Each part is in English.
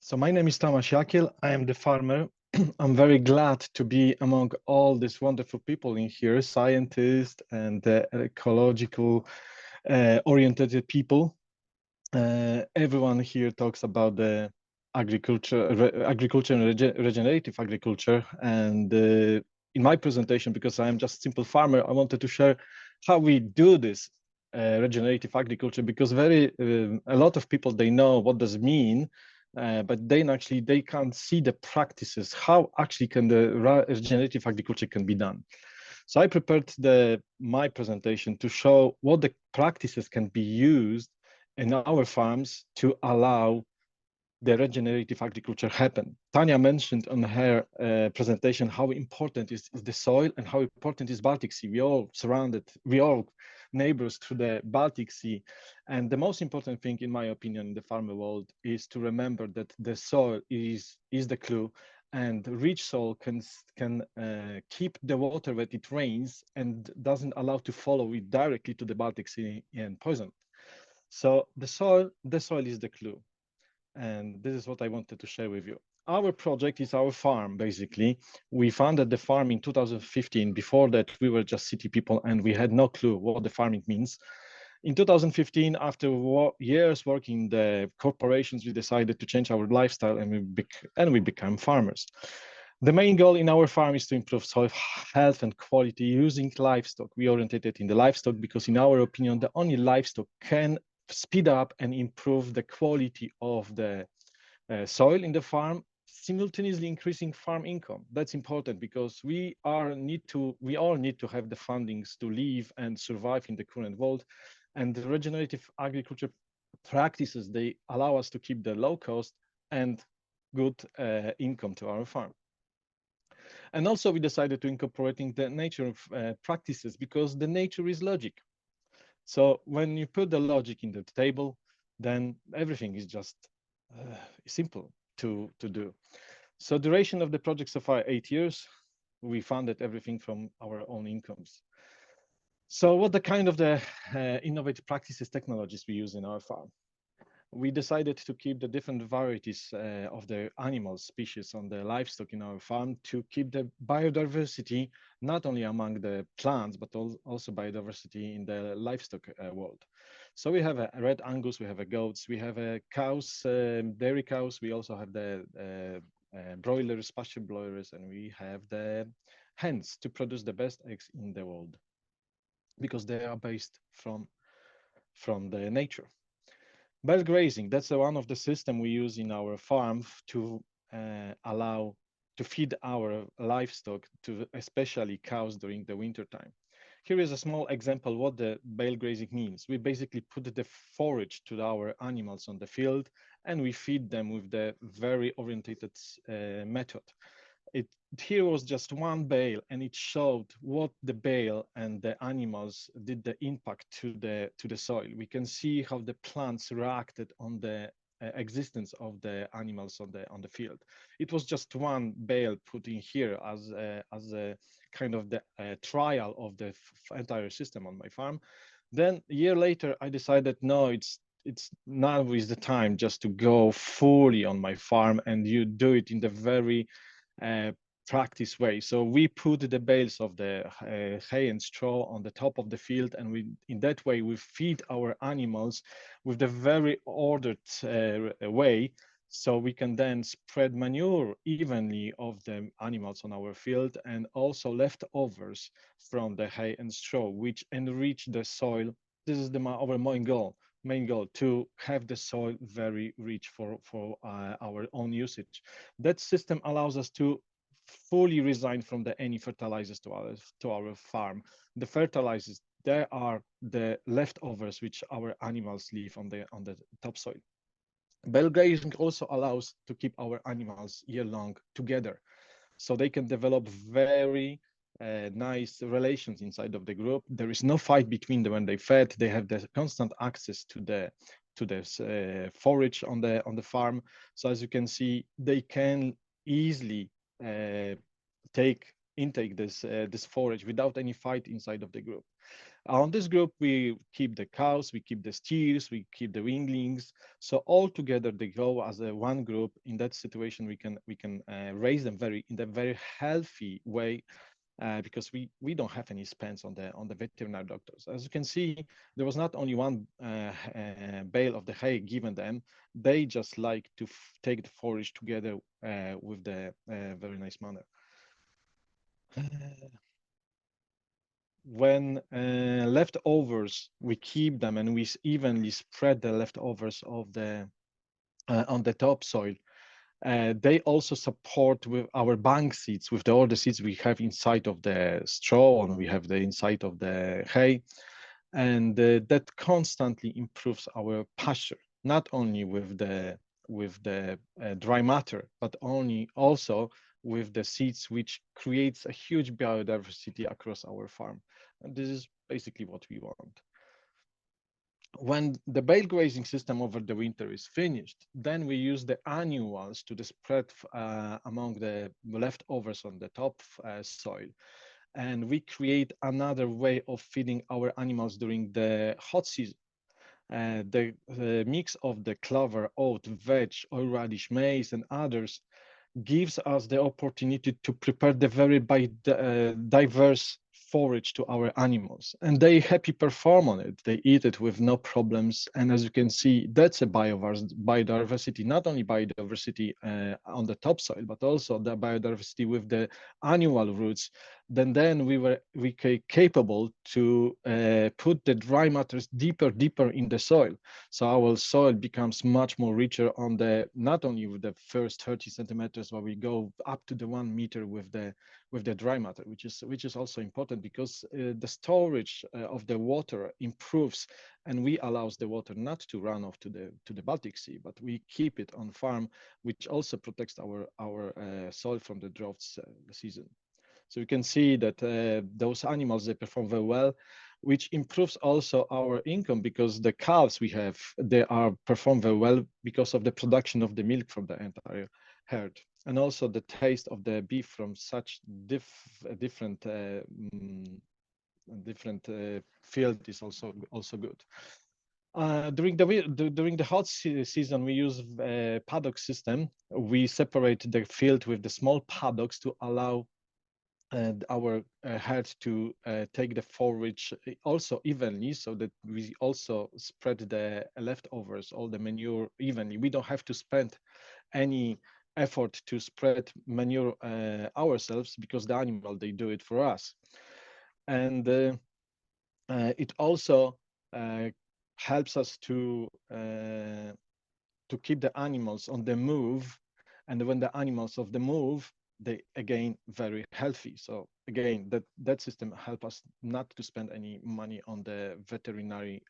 So my name is NTI Jakiel. I am the farmer. I'm very glad to be among all these wonderful people in here, scientists and ecological oriented people. Everyone here talks about the agriculture and regenerative agriculture. And in my presentation, because I am just a simple farmer, I wanted to share how we do this regenerative agriculture, because a lot of people, they know what does it mean, but then actually they can't see the practices, how actually can the regenerative agriculture can be done. So I prepared my presentation to show what the practices can be used in our farms to allow the regenerative agriculture happen. Tanya mentioned on her presentation how important is the soil and how important is Baltic Sea. We all neighbors to the Baltic Sea. And the most important thing, in my opinion, in the farmer world is to remember that the soil is the clue, and rich soil can keep the water when it rains and doesn't allow to follow it directly to the Baltic Sea and poison. So the soil is the clue. And this is what I wanted to share with you. Our project is our farm, basically. We founded the farm in 2015. Before that, we were just city people and we had no clue what the farming means. In 2015, after years working in the corporations, we decided to change our lifestyle and we became farmers. The main goal in our farm is to improve soil health and quality using livestock. We oriented in the livestock because, in our opinion, the only livestock can speed up and improve the quality of the soil in the farm, simultaneously increasing farm income. That's important because we all need to have the fundings to live and survive in the current world. And the regenerative agriculture practices, they allow us to keep the low cost and good income to our farm. And also we decided to incorporating the nature practices because the nature is logic. So when you put the logic in the table, then everything is just simple to do. So duration of the project so far 8 years. We funded everything from our own incomes. So what the kind of the innovative practices technologies we use in our farm? We decided to keep the different varieties of the animal species on the livestock in our farm to keep the biodiversity, not only among the plants, but also biodiversity in the livestock world. So we have a red Angus, we have a goats, we have a cows, dairy cows, we also have the broilers, pasture broilers, and we have the hens to produce the best eggs in the world because they are based from the nature. Bale grazing, that's one of the system we use in our farm to allow to feed our livestock, to especially cows during the winter time. Here is a small example what the bale grazing means. We basically put the forage to our animals on the field and we feed them with the very orientated method. Here was just one bale and it showed what the bale and the animals did the impact to the soil. We can see how the plants reacted on the existence of the animals on the field. It was just one bale put in here as a kind of the trial of the entire system on my farm. Then a year later, I decided, no, it's now is the time just to go fully on my farm, and you do it in the very practice way. So we put the bales of the hay and straw on the top of the field, and in that way we feed our animals with the very ordered way, so we can then spread manure evenly of the animals on our field, and also leftovers from the hay and straw, which enrich the soil. This is our main goal, to have the soil very rich for our own usage. That system allows us to fully resign from any fertilizers to our farm. The fertilizers, they are the leftovers which our animals leave on the topsoil. Bale grazing also allows to keep our animals year long together, so they can develop very nice relations inside of the group. There is no fight between them when they fed. They have the constant access to the forage on the farm. So as you can see, they can easily intake this forage without any fight inside of the group. On this group, we keep the cows, we keep the steers, we keep the weanlings. So all together they go as a one group. In that situation, we can raise them in a very healthy way, because we don't have any spends on the veterinary doctors. As you can see, there was not only one bale of the hay given them. They just like to take the forage together with the very nice manner. When leftovers, we keep them and we evenly spread the leftovers of the on the topsoil. They also support with our bank seeds, with all the seeds we have inside of the straw and we have the inside of the hay, and that constantly improves our pasture, not only with the dry matter, but also with the seeds, which creates a huge biodiversity across our farm. And this is basically what we want. When the bale grazing system over the winter is finished, then we use the annuals to the spread among the leftovers on the top soil. And we create another way of feeding our animals during the hot season. The mix of the clover, oat, veg, oil radish, maize, and others gives us the opportunity to prepare the very diverse forage to our animals, and they happy perform on it. They eat it with no problems, and as you can see, that's a biodiversity, not only biodiversity on the topsoil, but also the biodiversity with the annual roots. Then we capable to put the dry matters deeper in the soil, so our soil becomes much more richer on the, not only with the first 30 centimeters, but we go up to the 1 meter with the dry matter, which is also important, because the storage of the water improves, and we allows the water not to run off to the Baltic Sea, but we keep it on farm, which also protects our soil from the droughts season. So you can see that those animals, they perform very well, which improves also our income, because the calves we have, they are perform very well because of the production of the milk from the entire herd. And also the taste of the beef from such different field is also good. During the hot season, we use paddock system. We separate the field with the small paddocks to allow our herd to take the forage also evenly, so that we also spread the leftovers, all the manure evenly. We don't have to spend any effort to spread manure ourselves, because the animal, they do it for us. And it also helps us to keep the animals on the move, and when the animals of the move, they again very healthy. So again, that system help us not to spend any money on the veterinary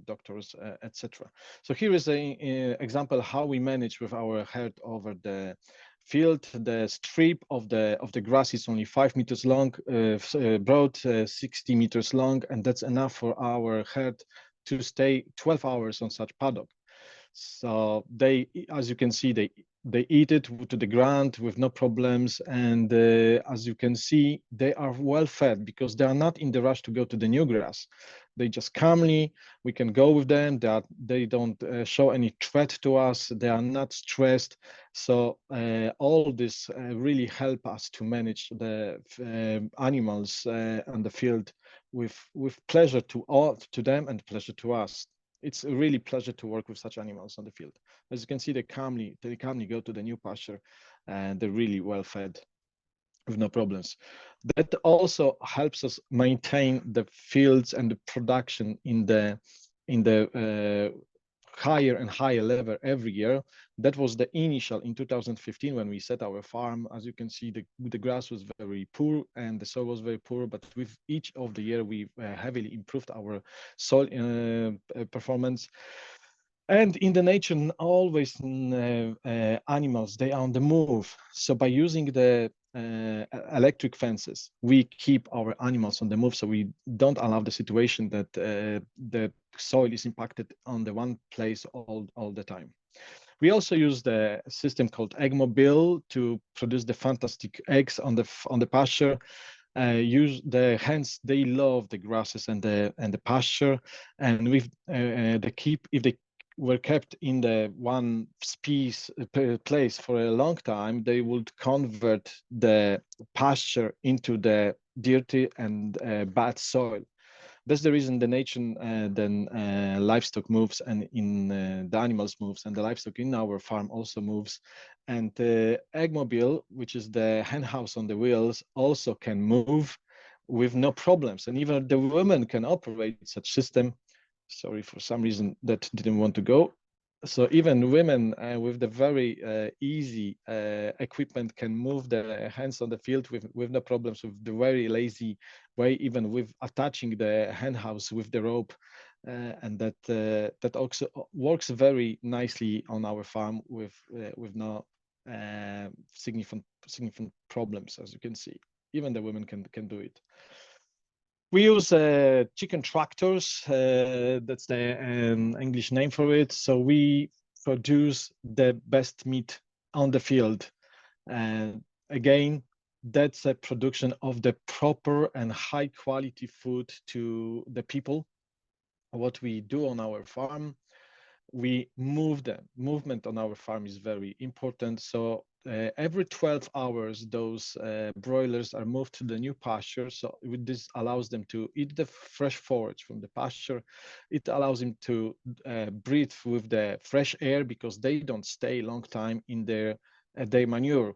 doctors, etc. So here is an example how we manage with our herd over the field. The strip of the grass is only 5 meters long, broad, 60 meters long, and that's enough for our herd to stay 12 hours on such paddock. So they, as you can see, they eat it to the ground with no problems. And as you can see, they are well fed, because they are not in the rush to go to the new grass. They just calmly, we can go with them. They don't show any threat to us. They are not stressed. So all this really help us to manage the animals on the field with pleasure to them and pleasure to us. It's a really pleasure to work with such animals on the field. As you can see, they calmly go to the new pasture, and they're really well fed with no problems. That also helps us maintain the fields and the production in the higher and higher level every year. That was the initial in 2015 when we set our farm. As you can see, the grass was very poor and the soil was very poor, but with each of the year, we heavily improved our soil performance. And in the nature, always animals, they are on the move. So by using the electric fences, we keep our animals on the move, so we don't allow the situation that the soil is impacted on the one place all the time. We also use the system called Egg Mobile to produce the fantastic eggs on the pasture. hence they love the grasses and the pasture, and with if they were kept in the one place for a long time, they would convert the pasture into the dirty and bad soil. That's the reason the nation then livestock moves, and in the animals moves, and the livestock in our farm also moves. And the Eggmobile, which is the hen house on the wheels, also can move with no problems. And even the women can operate such system. Sorry, for some reason that didn't want to go. So even women with the very easy equipment can move their hands on the field with no problems, with the very lazy way, even with attaching the hen house with the rope, and that also works very nicely on our farm with no significant problems, as you can see. Even the women can do it. We use chicken tractors. That's the English name for it. So we produce the best meat on the field. And again, that's a production of the proper and high quality food to the people. What we do on our farm, we move them. Movement on our farm is very important. So every 12 hours, those broilers are moved to the new pasture. So this allows them to eat the fresh forage from the pasture. It allows them to breathe with the fresh air, because they don't stay a long time in their manure.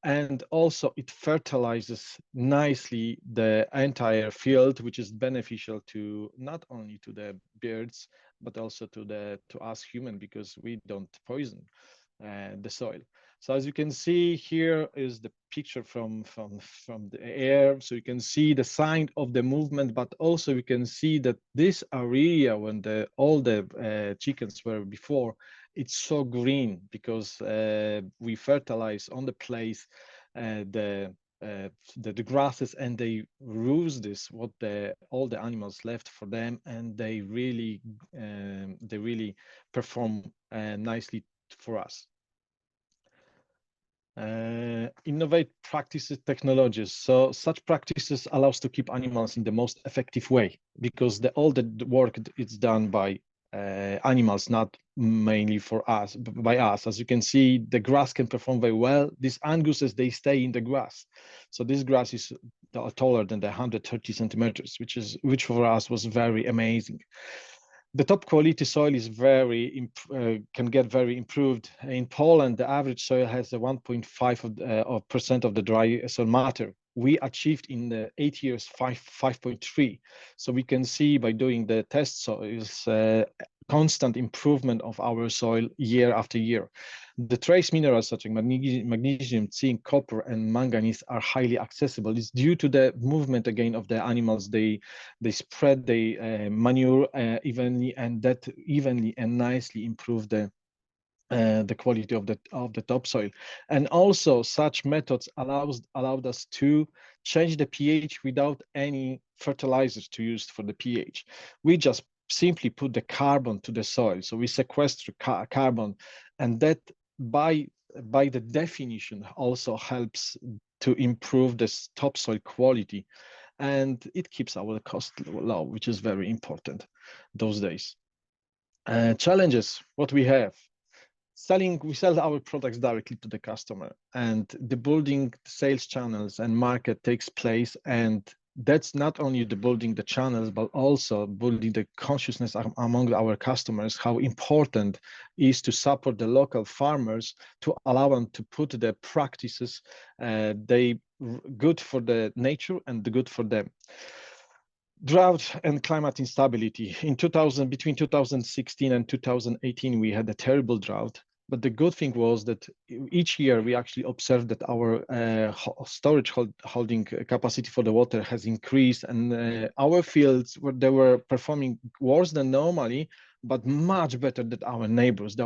And also it fertilizes nicely the entire field, which is beneficial to not only to the birds, but also to us human, because we don't poison the soil. So as you can see, here is the picture from the air. So you can see the sign of the movement, but also you can see that this area, when all the chickens were before, it's so green, because we fertilize on the place the grasses, and they use this what all the animals left for them, and they really perform nicely for us. Innovate practices, technologies. So such practices allows to keep animals in the most effective way, because all the work is done by animals, not mainly for us, by us. As you can see, the grass can perform very well. These angusses, they stay in the grass. So this grass is taller than the 130 centimeters, which for us was very amazing. The top quality soil is can get very improved. In Poland, the average soil has a 1.5% of the dry soil matter. We achieved in the 8 years 5.3. So we can see by doing the test soils constant improvement of our soil year after year. The trace minerals such as magnesium, zinc, copper, and manganese are highly accessible. It's due to the movement again of the animals. They spread the manure evenly, and that evenly and nicely improve the quality of the topsoil. And also such methods allowed us to change the pH without any fertilizers to use for the pH. We just simply put the carbon to the soil. So we sequester carbon, and that by the definition also helps to improve the topsoil quality, and it keeps our cost low, which is very important those days. Challenges, what we have. We sell our products directly to the customer, and the building sales channels and market takes place, and that's not only the building the channels, but also building the consciousness among our customers, how important is to support the local farmers, to allow them to put the practices they good for the nature and the good for them. Drought and climate instability. Between 2016 and 2018, we had a terrible drought. But the good thing was that each year we actually observed that our storage holding capacity for the water has increased, and our fields they were performing worse than normally, but much better than our neighbors. They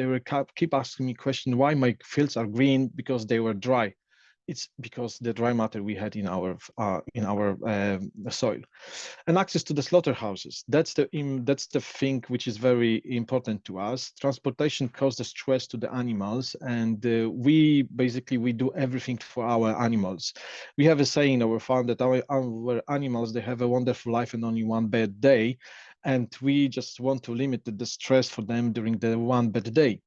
were keep asking me question why my fields are green, because they were dry. it's because the dry matter we had in our soil. And access to the slaughterhouses, that's the thing which is very important to us. Transportation causes stress to the animals, and we do everything for our animals. We have a saying in our farm that our animals, they have a wonderful life and only one bad day, and we just want to limit the stress for them during the one bad day.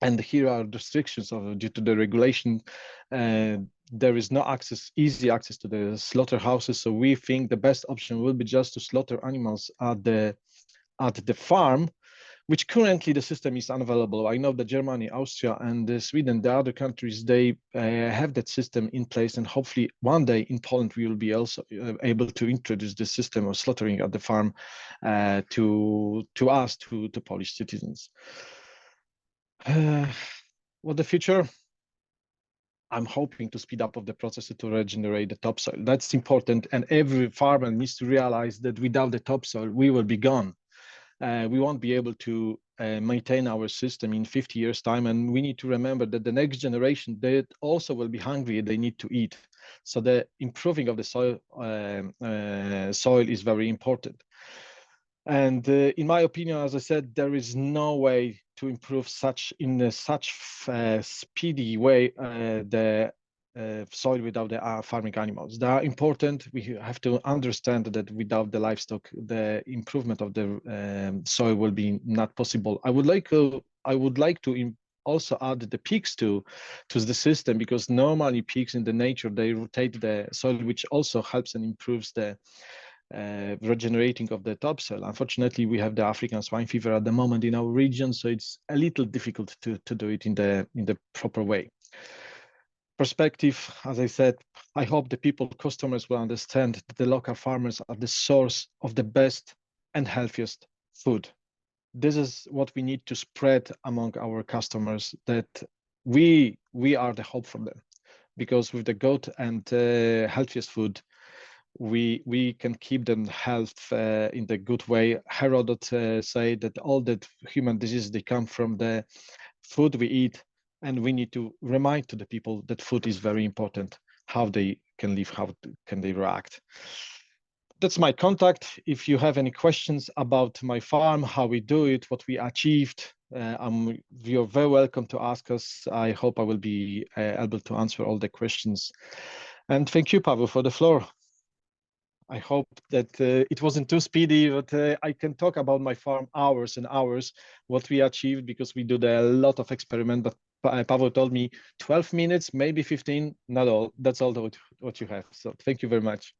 And here are restrictions due to the regulation. There is no easy access to the slaughterhouses. So we think the best option will be just to slaughter animals at the farm, which currently the system is unavailable. I know that Germany, Austria, and Sweden, the other countries, they have that system in place, and hopefully one day in Poland we will be also able to introduce the system of slaughtering at the farm to Polish citizens. What the future? I'm hoping to speed up of the process to regenerate the topsoil. That's important, and every farmer needs to realize that without the topsoil, we will be gone. We won't be able to maintain our system in 50 years' time, and we need to remember that the next generation, they also will be hungry. They need to eat. So the improving of the soil is very important. And in my opinion, as I said, there is no way to improve in such speedy way the soil without the farming animals. They are important. We have to understand that without the livestock, the improvement of the soil will be not possible. I would like to also add the pigs to the system, because normally pigs in the nature, they rotate the soil, which also helps and improves the regenerating of the topsoil. Unfortunately, we have the African swine fever at the moment in our region, so it's a little difficult to do it in the proper way. Perspective, as I said, I hope the customers will understand that the local farmers are the source of the best and healthiest food. This is what we need to spread among our customers, that we are the hope for them, because with the good and healthiest food, we can keep them health in the good way. Herodot say that all the human diseases, they come from the food we eat, and we need to remind to the people that food is very important, how they can live, how can they react. That's my contact. If you have any questions about my farm, how we do it, what we achieved, you're very welcome to ask us. I hope I will be able to answer all the questions. And thank you, Pavel, for the floor. I hope that it wasn't too speedy, but I can talk about my farm hours and hours, what we achieved, because we did a lot of experiment. But Pavel told me 12 minutes, maybe 15, not all. That's all what you have. So thank you very much.